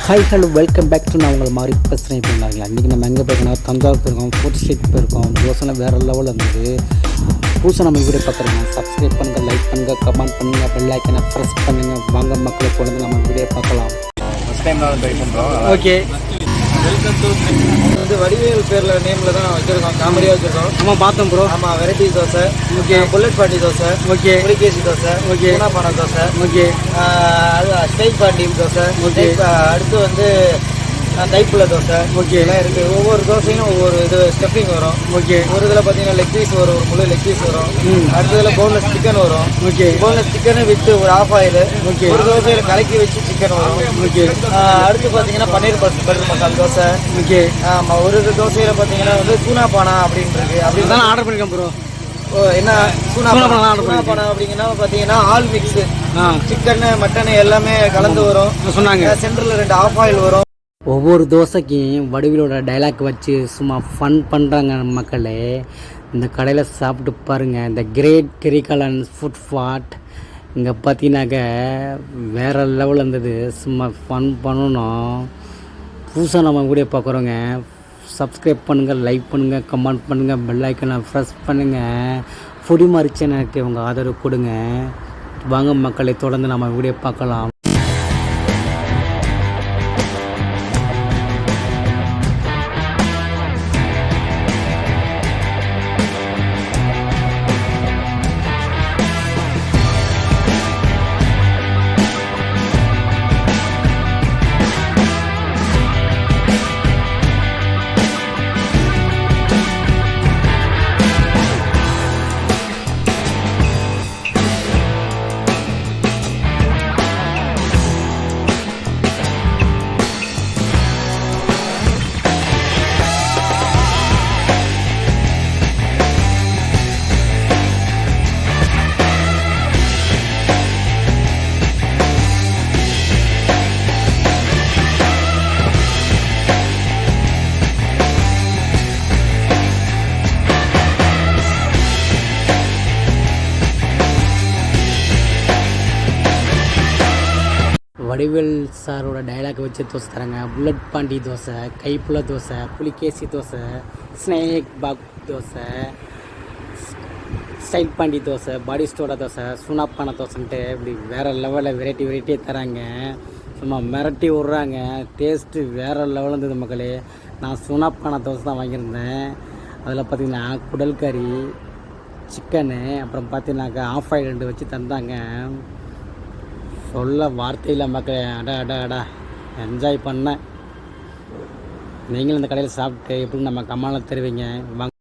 Hi hello welcome back to நான் உங்களை மாதிரி பேசுகிறேன். இப்போ இருந்தாங்களா இன்றைக்கி நம்ம எங்கே போயிருக்கோம், தஞ்சாவூர் போயிருக்கோம், ஃபோர்த் ஸ்ட்ரீட் போயிருக்கோம். யோசனை வேறு லெவலில் இருந்தது. புதுசாக நம்ம வீடியோ பார்க்குறோங்க, சப்ஸ்கிரைப் பண்ணுங்கள், லைக் பண்ணுங்கள், கமெண்ட் பண்ணுங்கள், பெல் ஐக்கனை ப்ரெஸ் பண்ணுங்கள். வாங்க மக்களை கொண்டு நம்ம வீடியோ பார்க்கலாம். ஃபஸ்ட் டைம் தான் ட்ரை பண்ணுறோம். ஓகே, வெல்கம் டு வந்து வடிவேல் பேரில் நேமில் தான் வச்சுருக்கோம், காமெடியாக வச்சுருக்கோம். நம்ம பார்த்தோம் ப்ரோ. ஆமாம், வெரைட்டி தோசை, ஓகே, புல்லட் பாட்டி தோசை, ஓகே, புளிகேசி தோசை, ஓகே, பூனாப்பானை தோசை, ஓகே, அது ஸ்டைல் பாட்டி தோசை, ஓகே, அடுத்து வந்து தைப்புள்ள தோசை, ஓகே எல்லாம் இருக்குது. ஒவ்வொரு தோசையும் ஒவ்வொரு இது ஸ்டஃபிங் வரும். ஓகே, ஒரு இதில் பார்த்தீங்கன்னா லெக் பீஸ் வரும், ஒரு முழு லெக் பீஸ் வரும். அடுத்ததில் போன்லெஸ் சிக்கன் வரும். ஓகே, போன்லெஸ் சிக்கனை வித்து ஒரு ஆஃப் ஆயில். ஓகே, ஒரு தோசையில் கலக்கி வச்சு சிக்கன் வரும். ஓகே, அடுத்து பார்த்தீங்கன்னா பன்னீர் பட்டர் மசாலா தோசை. ஓகே. ஆமாம், ஒரு தோசையில் பார்த்தீங்கன்னா வந்து சூனாப்பானா அப்படின்றது அப்படி தான் ஆர்டர் பண்ணிருக்கேன் ப்ரோ. என்ன சூனாப்பானா அப்படிங்கன்னா பார்த்தீங்கன்னா ஆல் மிக்ஸு, சிக்கனு மட்டனு எல்லாமே கலந்து வரும் சொன்னாங்க. சென்டரில் 2 ஆஃப் ஆயில் வரும். ஒவ்வொரு தோசைக்கும் வடிவிலோட டைலாக் வச்சு சும்மா ஃபன் பண்ணுறாங்க மக்களே. இந்த கடையில் சாப்பிட்டு பாருங்கள். இந்த கிரேட் கரிகாலன் ஃபுட் ஃபாட் இங்கே பார்த்தீங்கன்னாக்க வேறு லெவலில் இருந்தது. சும்மா ஃபன் பண்ணணும். புதுசாக நம்ம வீடியோ பார்க்குறோங்க, சப்ஸ்கிரைப் பண்ணுங்கள், லைக் பண்ணுங்கள், கமெண்ட் பண்ணுங்கள், பெல் ஐக்கனை ப்ரெஸ் பண்ணுங்கள். ஃபுடி மாதிரி சேனலுக்கு உங்கள் ஆதரவு கொடுங்க. வாங்க மக்களை தொடர்ந்து நம்ம வீடியோ பார்க்கலாம். வடிவேல் சாரோட டைலாக் வச்சு தோசை தராங்க. புல்லட் பாண்டி தோசை, கைப்புள்ள தோசை, புளிகேசி தோசை, ஸ்னேக் பாக் தோசை, ஸ்டைல் பாண்டி தோசை, பாடி ஸ்டோட தோசை, சுனாப்பான தோசைன்ட்டு இப்படி வேறு லெவலில் வெரைட்டியாக தராங்க. சும்மா மிரட்டி விட்றாங்க. டேஸ்ட்டு வேறு லெவலில் இருந்தது மக்களே. நான் சுனாப்பான தோசை தான் வாங்கியிருந்தேன். அதில் பார்த்திங்கன்னா குடல் கறி, சிக்கனு, அப்புறம் பார்த்தீங்கன்னாக்கா ஆஃப் ஆயில் 2 வச்சு தந்தாங்க. சொல்ல வார்த்தையில் மக்களே, அடா என்ஜாய் பண்ணேன். நீங்களும் இந்த கடையில் சாப்பிட்டு எப்படி நம்ம கமாலில் தருவீங்க. வாங்க.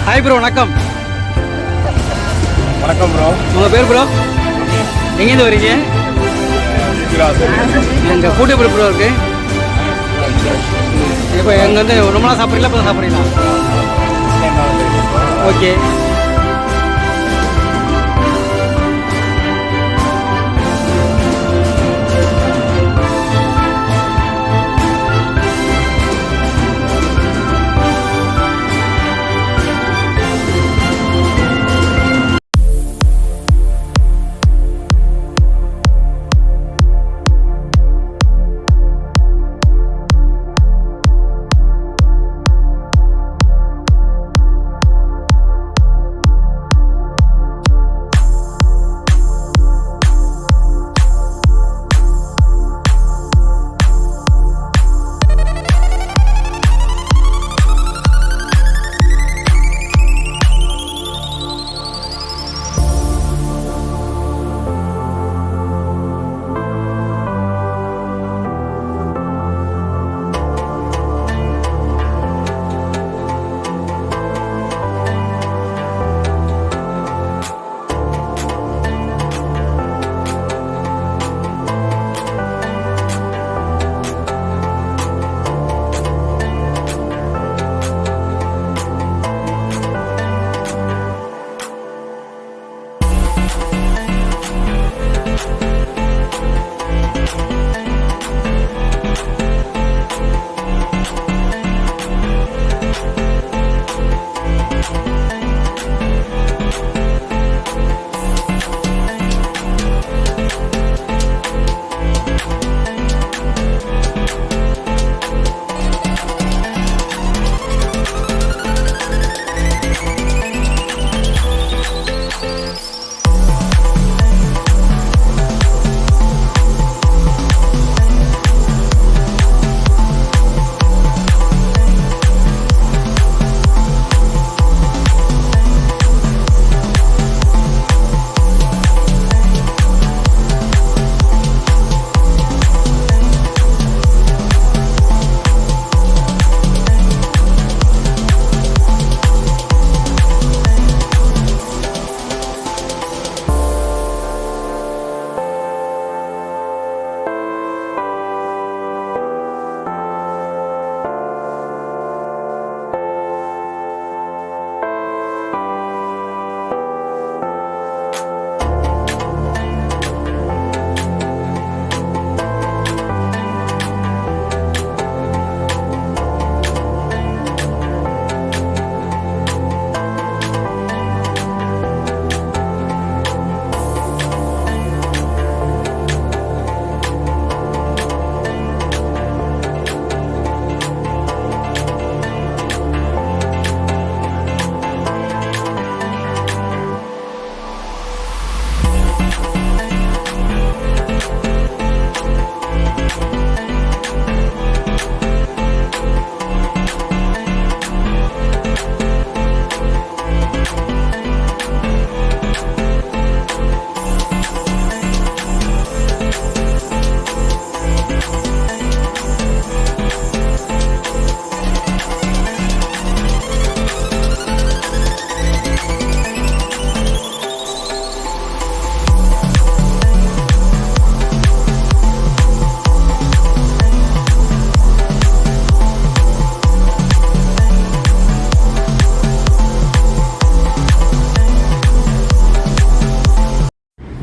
ஹாய் ப்ரோ, வணக்கம். வணக்கம் ப்ரோ. உங்கள் பேர் ப்ரோ? எங்கேருந்து வரீங்க? எங்கள் ஃபுட் எப்படி ப்ரோ இருக்குது? இப்போ எங்கே வந்து ரொம்ப நாள் சாப்பிட்றீங்களா, இப்போ தான் சாப்பிட்றீங்களா? ஓகே.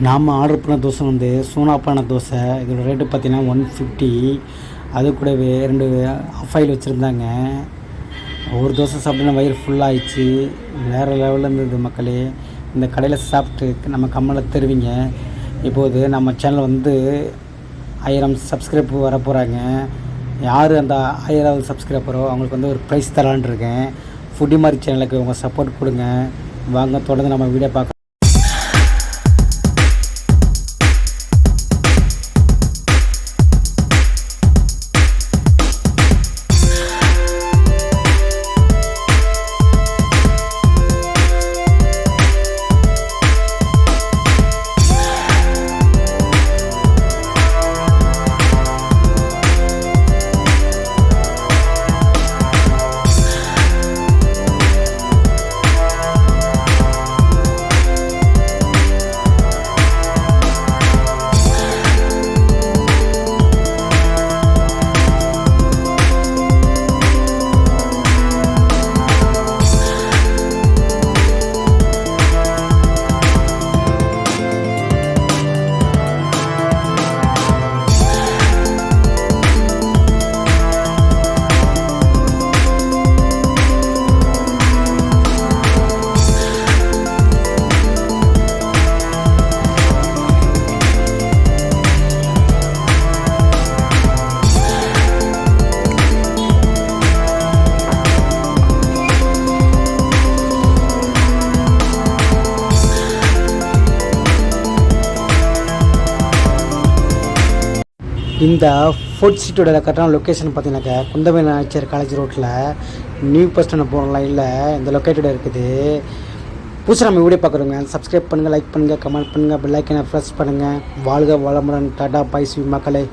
நாம் ஆர்டர் பண்ண தோசை வந்து சூனாப்பான தோசை. இதோட ரேட்டு பார்த்திங்கன்னா 150. அது கூடவே 2 ஆஃப் ஆயில் வச்சுருந்தாங்க. ஒரு தோசை சாப்பிட்டு வயிறு ஃபுல்லாகிடுச்சு. வேறு லெவலில் இருந்தது மக்களே. இந்த கடையில் சாப்பிட்டு நம்ம கம்மலில் தருவீங்க. இப்போது நம்ம சேனல் வந்து 1000 சப்ஸ்கிரைபர் வர போகிறாங்க. யார் அந்த 1000வது சப்ஸ்கிரைபரோ அவங்களுக்கு வந்து ஒரு ப்ரைஸ் தரான்னு இருக்கேன். ஃபுட்டி மாதிரி சேனலுக்கு உங்கள் சப்போர்ட் கொடுங்க. வாங்க தொடர்ந்து நம்ம வீடியோ பார்க்க. இந்த ஃபுட் ஸ்ட்ரீட்டோட கரெக்டான லொக்கேஷன் பார்த்தீங்கன்னாக்கா குந்தவை நாச்சியார் காலேஜ் ரோட்டில் நியூ பஸ் ஸ்டாண்ட் போகிற லைனில் இந்த லொக்கேட்டட் இருக்குது. புதுசாக நம்ம வீடியோ பார்க்குறோங்க. சப்ஸ்கிரைப் பண்ணுங்கள், லைக் பண்ணுங்கள், கமெண்ட் பண்ணுங்கள், பெல் ஐக்கனை ப்ரெஸ் பண்ணுங்கள். வாழ்க வளமுடன். டாடா பை ஸ்வீ மக்களே.